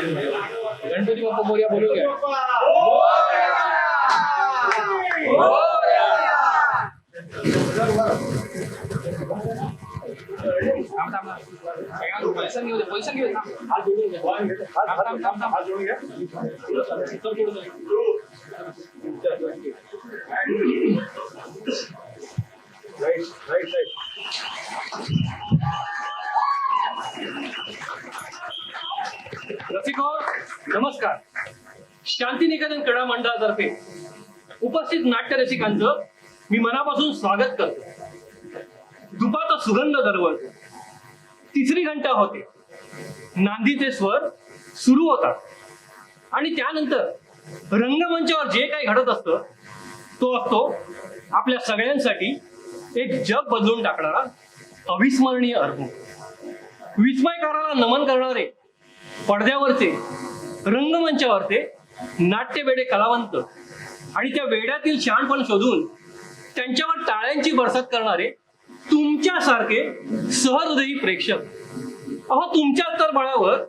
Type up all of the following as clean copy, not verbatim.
गणपती बाप्पा मोरया बोलू घ्या. पैसा घेऊ रसिको नमस्कार. शांतिनिकेतन क्रीडा मंडळातर्फे उपस्थित नाट्य रसिकांचं मी मनापासून स्वागत करतो. दुपारचा सुगंध दरवळतो. तिसरी घंटा होते. नांदीचे स्वर सुरू होतात आणि त्यानंतर रंगमंचावर जे काही घडत असतं तो असतो आपल्या सगळ्यांसाठी एक जग बदलून टाकणारा अविस्मरणीय अनुभव. विस्मयकाराला नमन करणारे पडद्यावरचे रंगमंचावरचे नाट्यवेडे कलावंत आणि त्या वेड्यातील शहाणपण शोधून त्यांच्यावर टाळ्यांची बरसात करणारे तुमच्यासारखे सहृदयी प्रेक्षक. तुमच्या तर बळावर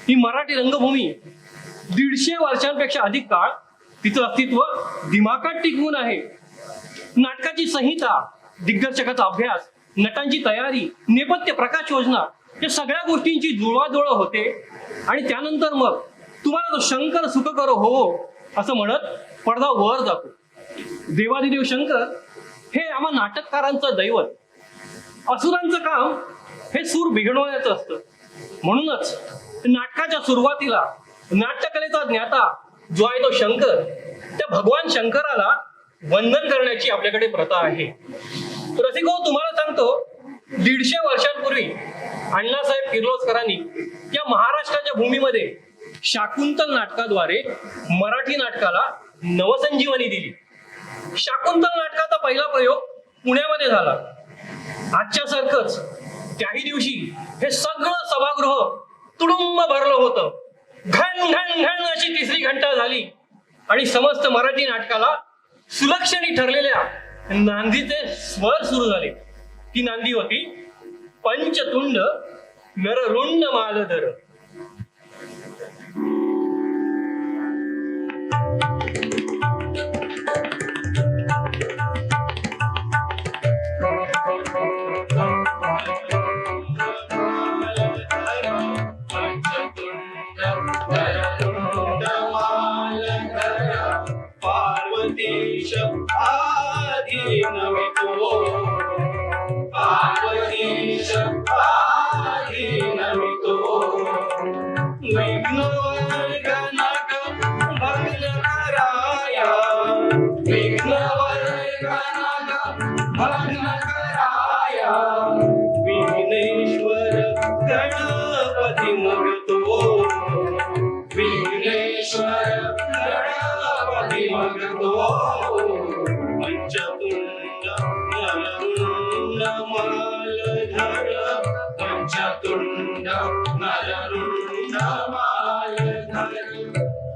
ही मराठी रंगभूमी 150 वर्षांपेक्षा अधिक काळ तिचं अस्तित्व दिमाखात टिकवून आहे. नाटकाची संहिता, दिग्दर्शकाचा अभ्यास, नटांची तयारी, नेपथ्य, प्रकाश योजना या सगळ्या गोष्टींची जुळवाजुळव होते आणि त्यानंतर मग तुम्हाला तो शंकर सुख करो हो असं म्हणत पडदा वर जातो. देवादिदेव शंकर हे आम्हा नाटककारांचं दैवत. असुरांचं काम हे सूर बिघडवण्याचं असतं. म्हणूनच नाटकाच्या सुरुवातीला नाट्यकलेचा ज्ञाता जो आहे तो शंकर, त्या भगवान शंकराला वंदन करण्याची आपल्याकडे प्रथा आहे. रसिको तुम्हाला सांगतो, 150 वर्षांपूर्वी अण्णासाहेब किर्लोस्करांनी या महाराष्ट्राच्या भूमीमध्ये शाकुंतल नाटकाद्वारे मराठी नाटकाला नवसंजीवनी दिली. शाकुंतल नाटकाचा पहिला प्रयोग पुण्यामध्ये झाला. आजच्या सारखंच त्याही दिवशी हे सगळं सभागृह तुडुंब भरलं होतं. घन घन घन अशी तिसरी घंटा झाली आणि समस्त मराठी नाटकाला सुलक्षणी ठरलेल्या नांदीचे स्वर सुरू झाले. ती नांदी होती पंचतुंड नररुंड मालधर.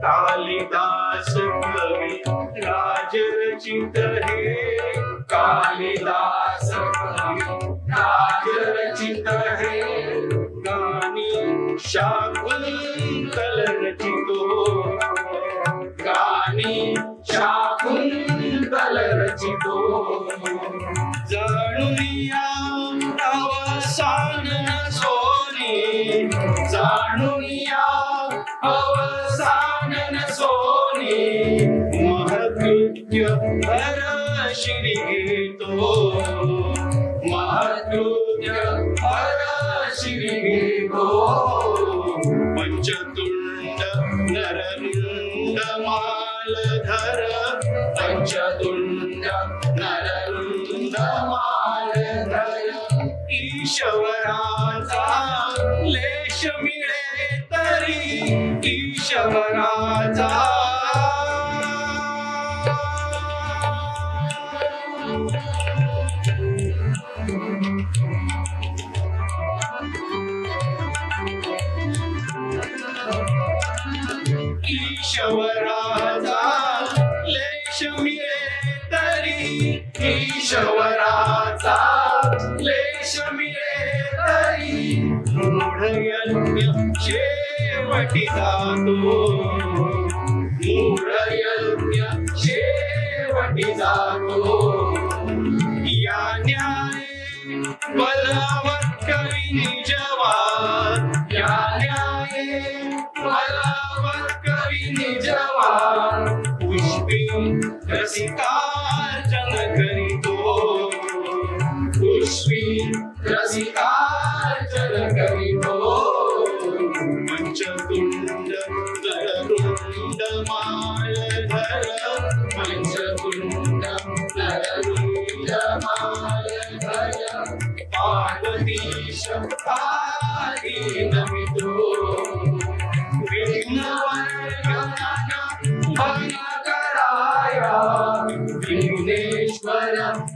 कालिदास कवी राजरचित हे, कालिदास कवी राजरचित हे, गाणी शाकुंतल रचितो, गाणी शाकुंतल रचितो. जाणूया अवसान सोनी, जाणूया अवसान सोनी, महत्कृत्य हर श्री घेतो, महत्कृत्य हर श्री घेतो. पंचतुंड नररुंड मालधर, पंचतुंड नररुंड मालधर. ईश्वराचा लेश मिळे तरी, ईश्वराचा ईश्वराचा लेश मिळे तरी, ईश्वराचा लेश मिळे तरी. मूढ यज्ञ शेवटी शेवटी जातो मूढ यज्ञ शेवटी जातो या न्याय बलवत कवी निजवान या न्याय बलवत कवी निजवान पुष्पी रसिकार्जन करीतो पुष्पी रसिकार्जन करीतो पंचतुंड नररुंड मालधर पंचतुंड नररुंड मालधर पार्वतीश आदि नमितो विघ्नवर्गनाय भयकराय विघ्नेश्वर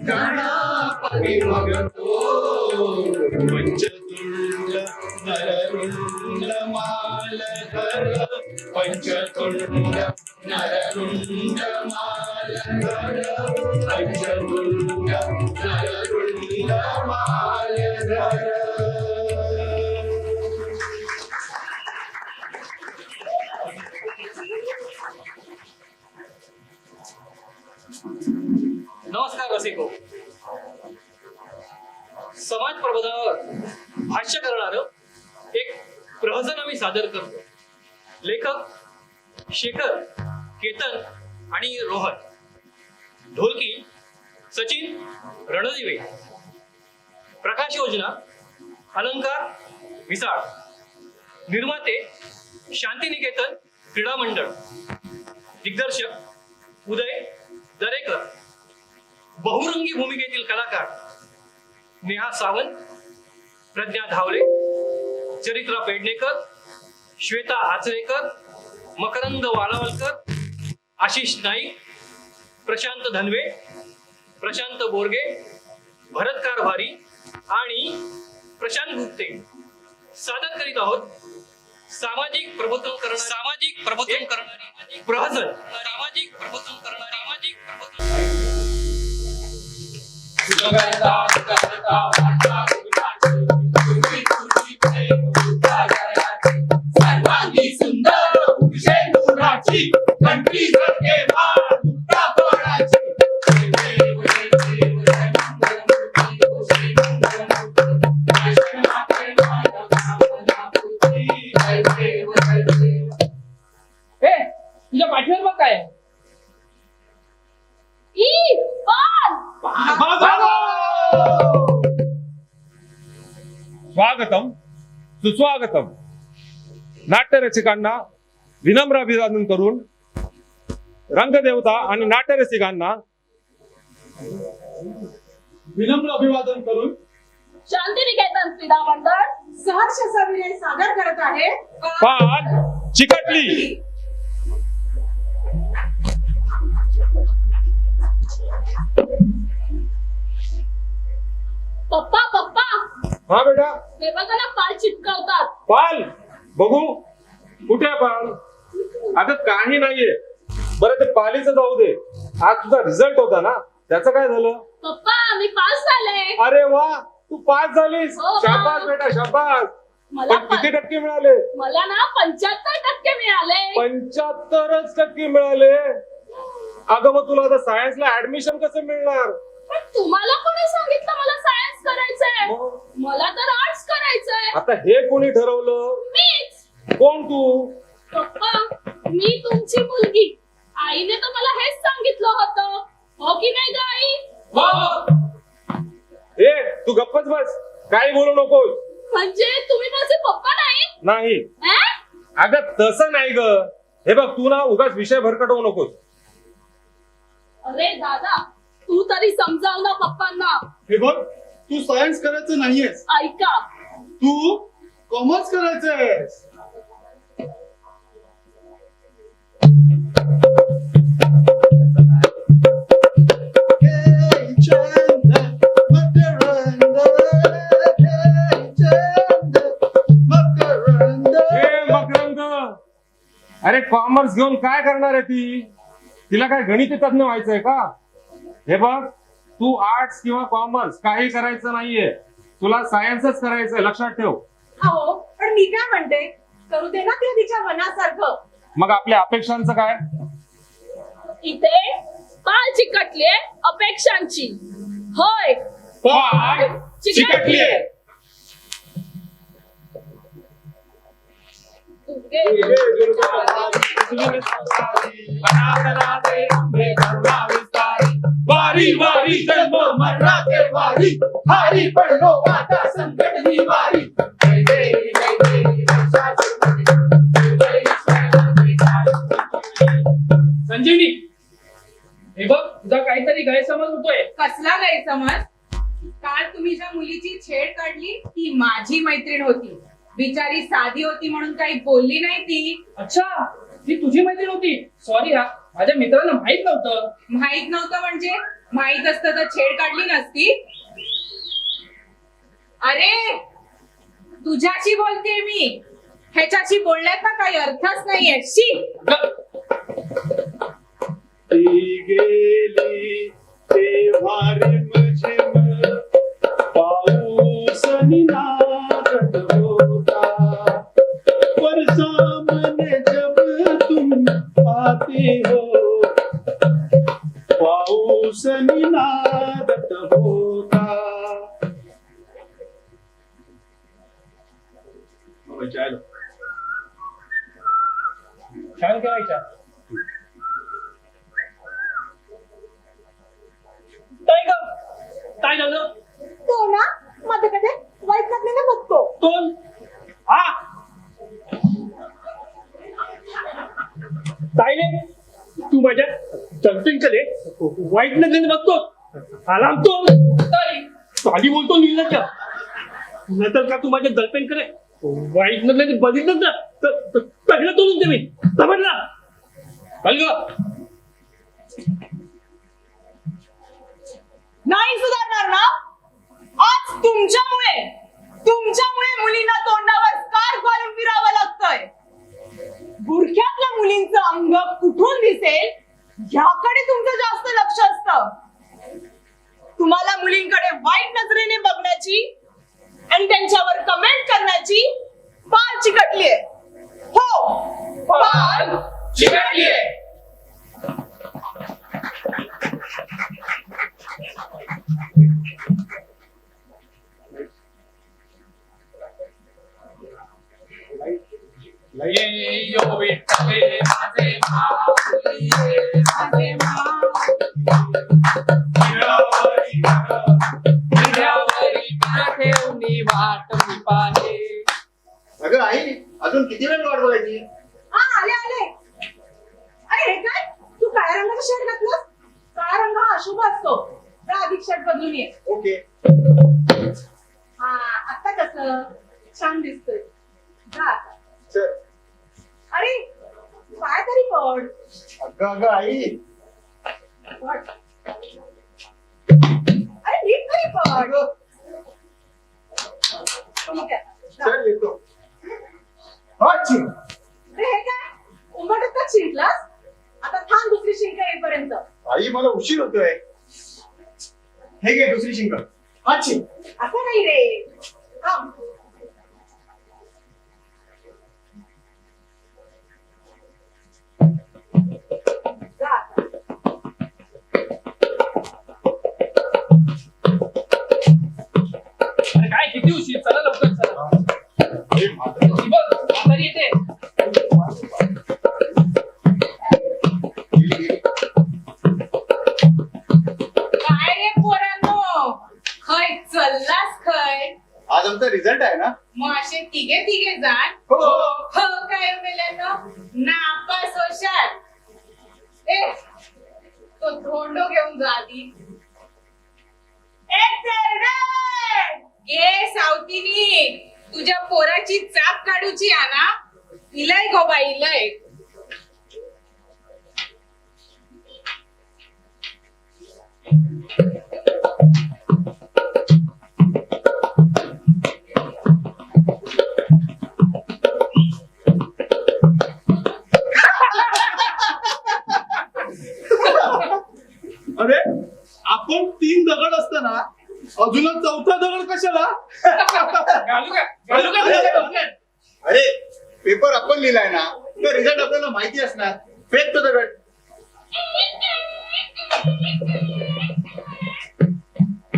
गणपती भगतो पंचतुंड नररुंड मालधर पंचतुंड नररुंड मालधर पंचतुंड नररुंड मालधर नमस्कार रसिको. समाज प्रबोधनावर भाष्य करणार एक प्रहसन आम्ही सादर करतो. लेखक शेखर, केतन आणि रोहन. ढोलकी सचिन रणदिवे. प्रकाश योजना अलंकार विसाळ. निर्माते शांतिनिकेतन क्रीडा मंडळ. दिग्दर्शक उदय दरेकर. बहुरंगी भूमिकेतील कलाकार नेहा सावंत, प्रज्ञा धावले, चरित्रा पेडणेकर, श्वेता आचरेकर, मकरंद वालावलकर, आशिष नाईक, प्रशांत धनवे, प्रशांत बोरगे, भरत कारभारी आणि प्रशांत गुप्ते. सादर करीत आहोत सामाजिक प्रबोधन करणारी प्रहसन. सामाजिक प्रबोधन करणारी सर्वांगी सुंदर शेंदुराची घंटी झळके भार मुक्ता तोडाची तुझ्या पाठीवर बघ काय स्वागतम सुस्वागतम. नाट्य रसिकांना विनम्र अभिवादन करून रंगदेवता आणि नाट्य रसिकांना विनम्र अभिवादन करून शांतिनिकेतन क्रीडा मंडळ सहर्ष सविनय सादर करत आहे पाल चिकटली. पप्पा पप्पा हा बेटा, हे बघा ना पाल चिटकवतात. पाल बघू कुठे आहे पाल? आता काही नाहीये. बरं ते पालीचं जाऊ दे. आज तुझा रिझल्ट होता ना, त्याचं काय झालं? पप्पा मी पास झाले. अरे वा, तू पास झालीस. हो, शाबास बेटा शाबास. मला पण किती टक्के मिळाले? मला ना 75% मिळाले. 75% मिळाले. अगं मग तुला आता सायन्सला ऍडमिशन कसं मिळणार? पण तुम्हाला कोणी सांगितलं मला सायन्स करायचंय? मग? मला तर आर्ट्स करायचंय. आता हे कोणी ठरवलं? मीच. कोण तू? पप्पा मी तुमची मुलगी. आईने तर मला हेच सांगितलं होतं. हो की नाही ग आई? ए तू गप्पच बस, काही बोलू नकोस. म्हणजे तुम्ही माझे पप्पा नाही? नाही अं? अगं तसं नाही ग. हे बघ तू ना उगाच विषय भरकटवू नकोस. अरे दादा तू तरी समजाव ना पप्पांना. हे बघ, तू सायन्स करायचं नाहीयेस, ऐका तू कॉमर्स करायचंयस. ए मकरंद, अरे कॉमर्स घेऊन काय करणार आहे ती? तिला काय गणित तज्ञ व्हायचंय का? हे बघ तू आर्ट्स किंवा कॉमर्स काही करायचं नाहीये. तुला सायन्सच करायचंय, लक्षात ठेव. हो पण मी काय म्हणते, करू दे ना ते तिच्या मनासारखं. मग आपल्या अपेक्षांचं काय? इथे पाल चिकटले अपेक्षांची. होय, पाय चिकटलीये. वारी वारी जन्म मरणाचे वारी, हारी पडलो आता संकट ही वारी. जय जय जय जय महिषासुरमर्दिनी, जय संजीवनी, हे बघ तुझा काहीतरी गैरसमज होतोय. कसला गैरसमज? काल तुम्ही ज्या मुलीची छेड काढली ती माझी मैत्रीण होती. बिचारी साधी होती म्हणून काही बोलली नाही ती. अच्छा, ती तुझी मैत्रीण होती. सॉरी हा, माझ्या मित्रांना माहित नव्हतं. माहित नव्हतं म्हणजे? माहित असतं तर छेड काढली नसती. अरे तुझ्याशी बोलते मी, ह्याच्याशी बोलण्याचा काही अर्थच नाहीये. शी. ती गेली तेव्हा रिमझिम पाऊस निनादत होता, पर सामने जब तुम आते हो पाऊस निनादत होता. छान करायच्या. काय ग? काय झालं? तो ना मध्ये कधी वाईट लागलेला बघतो. कोण? हा, ताईने तू माझ्या गर्लफ्रेंडकडे वाईट नजरेने बघतो. आराम तो ताई, साली बोलतो निर्लज्ज. नंतर का तू माझ्या गर्लफ्रेंडकडे वाईट नजरेने बघितलं ना तर पहिलं तोडून दे मी. समजला? चल ग. नाही सुधारणार ना? आज तुमच्यामुळे मुलींना तोंडावर स्कार्फ घालून फिरावं लागतंय. बुरख्यातल्या मुलींचं अंग कुठून दिसेल याकडे तुमचं जास्त लक्ष असतं. तुम्हाला मुलींकडे वाईट नजरेने बघण्याची आणि त्यांच्यावर कमेंट करण्याची पाल चिकटलीये. हो, पाल चिकटलीये. ये यो विठ्ठले माझे माऊली, माझे माऊली. हिरावरी ठेवणी वाट मी पाहे. अगं आई, अजून किती वेळ वाट बघायची? आले. अरे हे काय? तू काळ्या रंगाचा शर्ट घातलास? काळा रंग हा अशुभ असतो. जा अधिक शर्ट बदलून ये. ओके. हा, आता कसं छान दिसतोय. जा आता. चल. अरे काय तरी पड. अगं आई. पड. अरे नीट तरी पड. ठीक आहे. जा. चल येतो. अच्छी. अरे हे काय? उंबरठ्यात शिंकलास? आता थांब दुसरी शिंक येईपर्यंत. आई मला उशीर होतोय. हे घे दुसरी शिंक. अच्छी. आता नाही रे. थांब. जा आता. अरे काय किती उशीर? चला लवकर चला. अरे म्हातारी. ही बघ, म्हातारी येते. काय रे पोरांनो, खय चललास खय? आज आमचा रिझल्ट आहे ना? मग असे तिघे जाण हो. हो काय मेल्यानो नापास होशाल. ए तो धोंडो घेऊन जा आधी. ए तेरडे, घे सावतीनी तुझ्या पोराची चाप काढूची आना. Ilaya go by Ilaya. अरे आपण 3 दगड असताना अजून चौथा दगड कशाला? घालू का? घालू का? अरे पेपर तर रिझल्ट आपल्याला माहिती असणार. फेक तो दगड.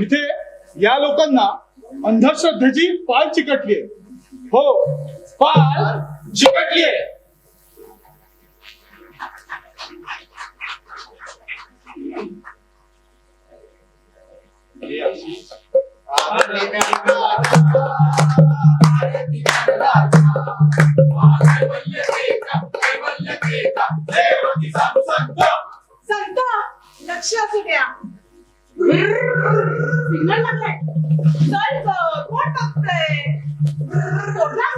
इथे या लोकांना अंधश्रद्धेची पाल चिकटली. हो, पाल चिकटली. संता लक्ष असू द्या. सिग्नल लागलाय. चल ग, कोण बघतंय? कोणला?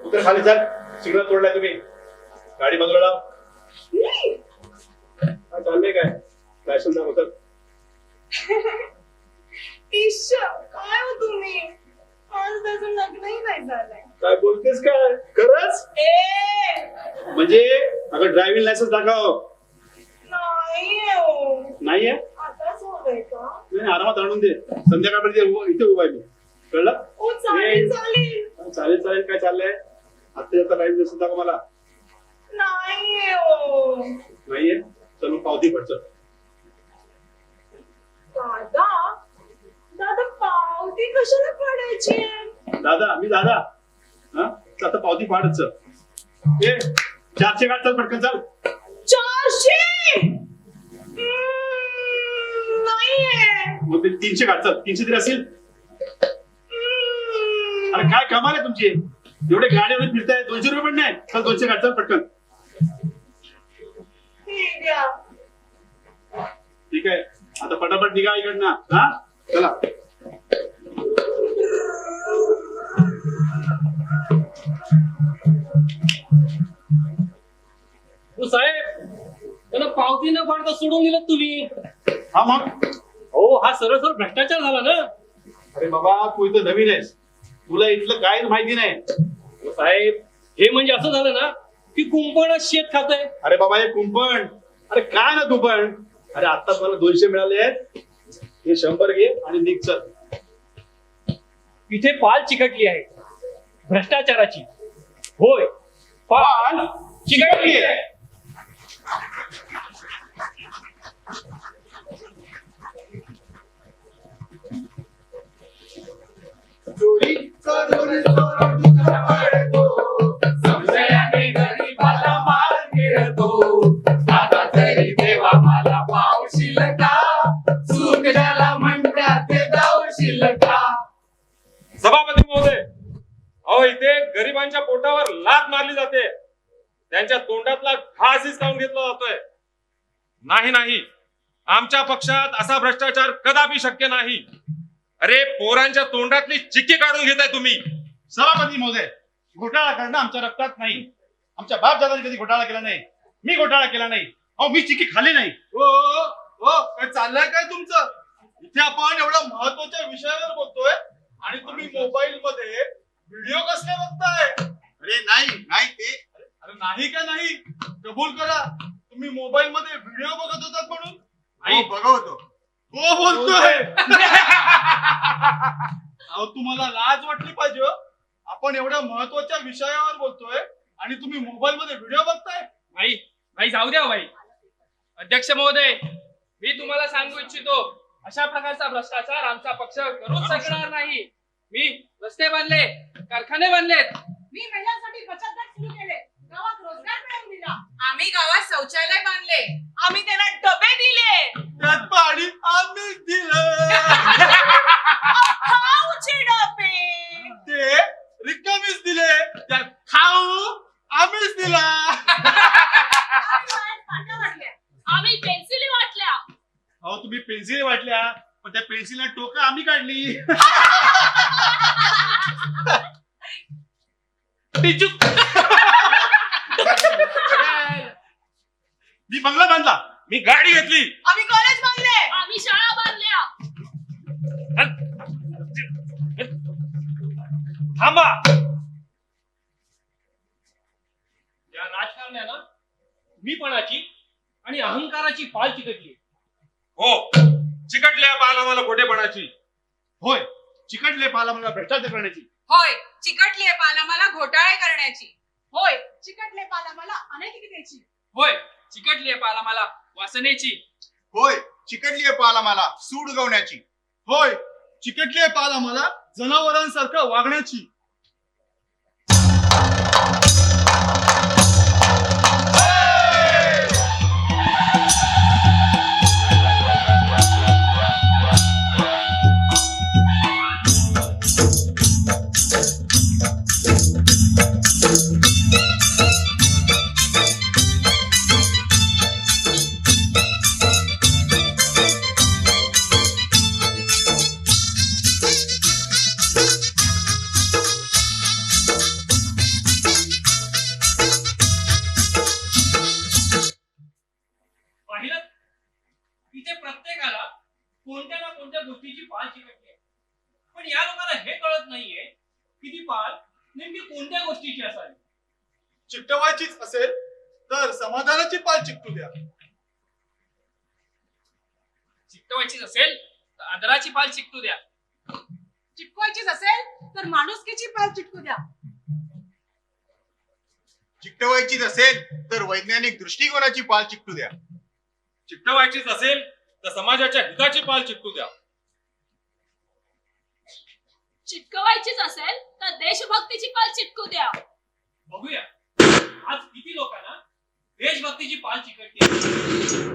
उतर खाली चाल. सिग्नल तोडलाय तुम्ही. गाडी बाजूला लाव. काय चाललंय काय? काय सुद्धा होतं. इश्श, काय हो तुम्ही? आज त्याचं लग्नही नाही झालंय. काय बोलतेस काय? खरंच? ए म्हणजे अगं ड्रायव्हिंग लायसन्स दाखव. नाहीये हो. नाहीये? आताच होतंय का? नाही, आरामात आणून दे. संध्याकाळपर्यंत इथे उभा आहे मी. कळलं? हो चालेल चालेल. चालेल चालेल. काय चाललंय? आता ड्रायव्हिंग लायसन्स दाखव मला. नाहीये हो. नाहीये? चल मग पावती पडचं. दादा दादा पावती कशाला पडायची? दादा, मी दादा. हा, आता पावती फाडच. ए 400 गाठ चल पटकन चाल. 400 नाहीये. मग ते 300 गाठ चल. 300 तरी असेल. अरे काय कमाल आहे तुमची. एवढे गाडीवर फिरताय. 200 रुपये पण नाही. चल 200 गाठ चल पटकन. ठीक आहे. ठीक आहे. आता पटापट निघा इकडनं. हा चला. हो साहेब, त्याला पावती न फाडता सोडून दिलं तुम्ही. हा मग. हो, हा सरळ सरळ भ्रष्टाचार झाला ना. अरे बाबा, तू इथं नवीन आहेस. तुला इथलं काहीच माहिती नाही. हो साहेब, हे म्हणजे असं झालं ना की कुंपण शेत खातंय. अरे बाबा, हे कुंपण. अरे काय ना तू पण. अरे आता मला 200 मिळाले आहेत. हे 100 घे आणि निघ चल. इथे पाल चिकटली आहे भ्रष्टाचाराची. होय, पाल चिकटली आहे. चोरी करून चोरून पळतो. संशयाने गरीबाला मार मिळतो. आता तरी देवा मला पावशील का? चूक ज्याला म्हणतात ते जाऊशील का? सभापती महोदय, अहो इथे गरिबांच्या पोटावर लाथ मारली जाते. त्यांच्या तोंडातला घास हिसकावून घेतला जातोय. नाही नाही, आमच्या पक्षात असा भ्रष्टाचार कदापि शक्य नाही. अरे पोरांच्या तोंडातली चिक्की काढून घेताय तुम्ही. सभापती महोदय, घोटाळा करणं आमच्या रक्तात नाही. आमच्या बापदादांनी कधी घोटाळा केला नाही. मी घोटाळा केला नाही. अहो मी चिकी खाल्ली नाही. हो, काय चाललंय काय तुमचं? इथे आपण एवढ्या महत्वाच्या विषयावर बोलतोय आणि तुम्ही मोबाईल मध्ये व्हिडिओ कसले बघताय? अरे नाही नाही ते. अरे नाही का नाही? कबूल करा, तुम्ही मोबाईल मध्ये व्हिडिओ बघत होतात म्हणून. आई बघा होतो. हो बोलतोय. अहो तुम्हाला लाज वाटली पाहिजे हो. आपण एवढ्या महत्वाच्या विषयावर बोलतोय आणि तुम्ही मोबाईल मध्ये व्हिडिओ बघताय. भाई जाऊ द्या भाई. अध्यक्ष महोदय, मी तुम्हाला सांगू इच्छितो, अशा प्रकारचा भ्रष्टाचार आमचा पक्ष करूच शकणार नाही. मी रस्ते बांधले, कारखाने बांधलेत. मी महिलांसाठी बचत गट सुरू केले. गावात रोजगार मिळवून दिला. आम्ही गावात शौचालय बांधले. आम्ही त्यांना डबे दिले. त्यात पाणी आम्हीच दिलं. खाऊचे डबे. ते रिकामीच दिले. त्यात खाऊ आम्हीच दिला. आम्ही शाळेत पाट्या वाटल्या. आम्ही पेन्सिली वाटल्या. अहो तुम्ही पेन्सिल वाटल्या, पण त्या पेन्सिलला टोका आम्ही काढली. मी बंगला बांधला. मी गाडी घेतली. आम्ही कॉलेज बांधले. आम्ही शाळा बांधल्या. थांबा. या राजकारण्यानं मीपणाची आणि अहंकाराची पाल चिकटली. हो, चिकटल्या पाल आम्हाला खोटेपणाची. होय, चिकटले पाला मला भ्रष्टाचार करण्याची. होय चिकटलीये पाला मला घोटाळे करण्याची. होय चिकटले पाला मला अनैतिकतेची. होय चिकटली पाला मला वासनेची. होय चिकटलीये पाला मला सूड गवण्याची. होय चिकटले पाला मला जनावरांसारखं वागण्याची. पाहिलं इथे प्रत्येकाला कोणत्या ना कोणत्या गोष्टीची पाल चिकटली आहे. पण या लोकांना हे कळत नाहीये की ती पाल नेमकी कोणत्या गोष्टीची असावी. चिकटवायचीच असेल तर समाधानाची पाल चिकटू द्या. चिकटवायचीच असेल तर आदराची पाल चिकटू द्या. चिटकवायचीच असेल तर माणुसकीची पाल चिटकू द्या. चिकटवायचीच असेल तर वैज्ञानिक दृष्टिकोनाची पाल चिकटू द्या. चिकटवायचीच असेल तर समाजाच्या हिताची पाल चिकटू द्या. चिटकवायचीच असेल तर देशभक्तीची पाल चिटकू द्या. बघूया आज किती लोकांना देशभक्तीची पाल चिकटली.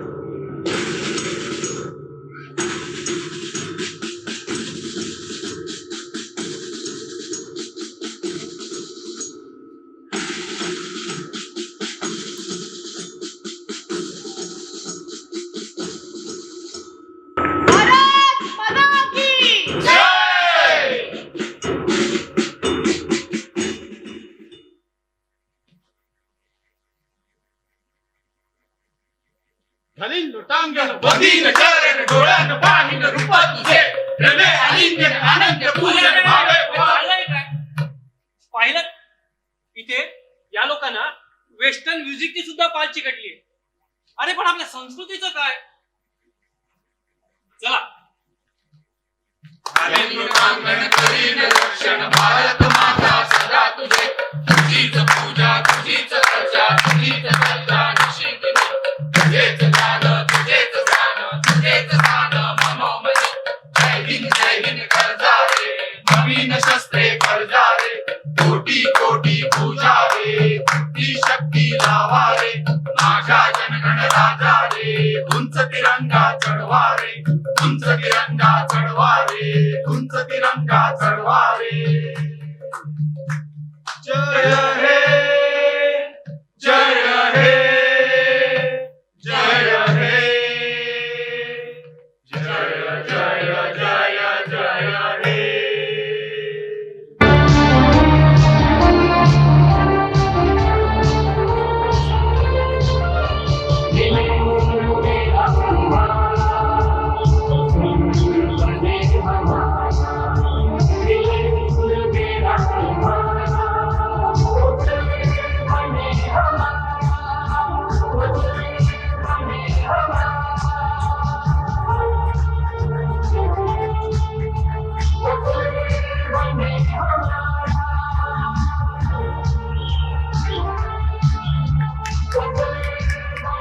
भारत माता की झाली लोटांगण बंदीन चरण डोळ्यान पाहिन रूप तुझे प्रेमे आलिंगन आनंद पूजन भावे चाललंय काय? पाहिलं इथे या लोकांना वेस्टर्न म्युझिकची सुद्धा पाल चिकटली आहे. अरे पण आपल्या संस्कृतीचं काय? चला लोटांगण करीन रक्षण भारत माता सदा तुझे तुझीच पूजा तुझीच चर्चा तुझीच श्रद्धा निशिगनी तुझेच गान तुझेच गान तुझेच गान मनोमनी जय हिंद करजा रे नवीन शस्त्रे करजा रे कोटी कोटी पूजा रे बुद्धी शक्ती लावा रे माझ्या जनगण राजा रे उंच तिरंगा चढवा रे उंच तिरंगा चढवा रे उंच तिरंगा चढवा रे जय